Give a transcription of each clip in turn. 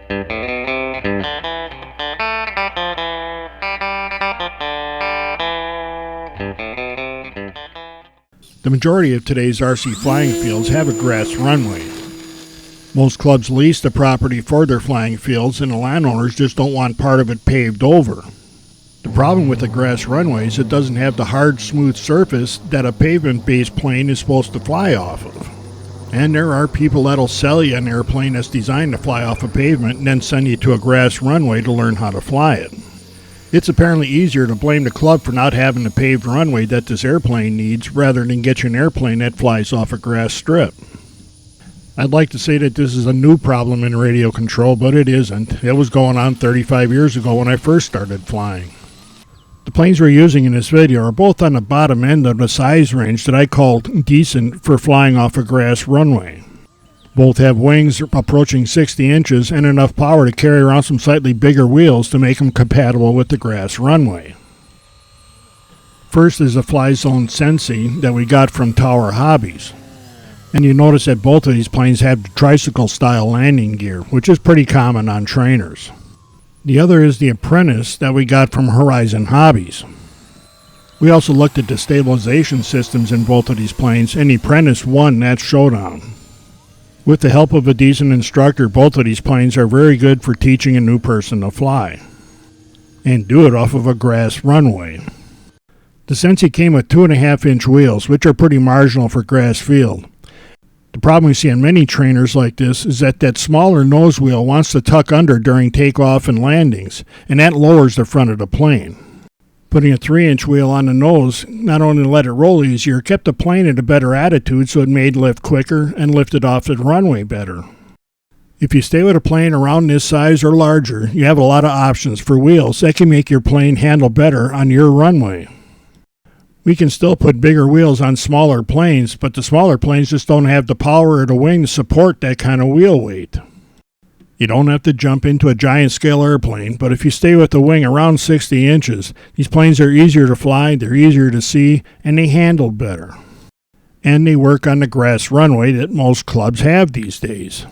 The majority of today's RC flying fields have a grass runway. Most clubs lease the property for their flying fields, and the landowners just don't want part of it paved over. The problem with the grass runway is it doesn't have the hard, smooth surface that a pavement-based plane is supposed to fly off of. And there are people that'll sell you an airplane that's designed to fly off a pavement and then send you to a grass runway to learn how to fly it. It's apparently easier to blame the club for not having the paved runway that this airplane needs rather than get you an airplane that flies off a grass strip. I'd like to say that this is a new problem in radio control, but it isn't. It was going on 35 years ago when I first started flying. The planes we're using in this video are both on the bottom end of the size range that I called decent for flying off a grass runway. Both have wings approaching 60 inches and enough power to carry around some slightly bigger wheels to make them compatible with the grass runway. First is a Fly Zone Sensi that we got from Tower Hobbies. And you notice that both of these planes have tricycle style landing gear, which is pretty common on trainers. The other is the Apprentice that we got from Horizon Hobbies. We also looked at the stabilization systems in both of these planes, and the Apprentice won that showdown. With the help of a decent instructor, both of these planes are very good for teaching a new person to fly. And do it off of a grass runway. The Sensi came with 2.5-inch wheels, which are pretty marginal for grass field. The problem we see on many trainers like this is that smaller nose wheel wants to tuck under during takeoff and landings, and that lowers the front of the plane. Putting a 3-inch wheel on the nose not only let it roll easier, kept the plane at a better attitude so it made lift quicker and lifted off the runway better. If you stay with a plane around this size or larger, you have a lot of options for wheels that can make your plane handle better on your runway. We can still put bigger wheels on smaller planes, but the smaller planes just don't have the power or the wing to support that kind of wheel weight. You don't have to jump into a giant scale airplane, but if you stay with the wing around 60 inches, these planes are easier to fly, they're easier to see, and they handle better. And they work on the grass runway that most clubs have these days.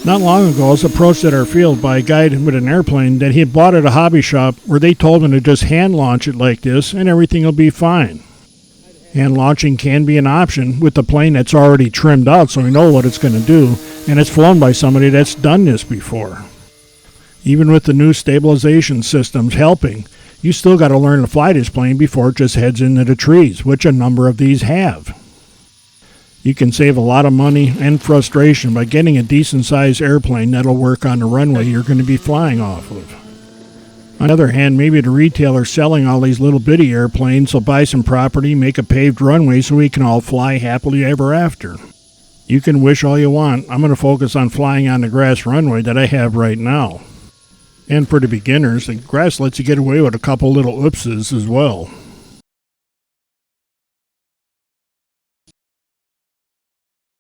Not long ago, I was approached at our field by a guy with an airplane that he had bought at a hobby shop where they told him to just hand launch it like this and everything will be fine. Hand launching can be an option with the plane that's already trimmed out so we know what it's going to do, and it's flown by somebody that's done this before. Even with the new stabilization systems helping, you still got to learn to fly this plane before it just heads into the trees, which a number of these have. You can save a lot of money and frustration by getting a decent-sized airplane that'll work on the runway you're going to be flying off of. On the other hand, maybe the retailer selling all these little bitty airplanes will buy some property, make a paved runway so we can all fly happily ever after. You can wish all you want. I'm going to focus on flying on the grass runway that I have right now. And for the beginners, the grass lets you get away with a couple little oopses as well.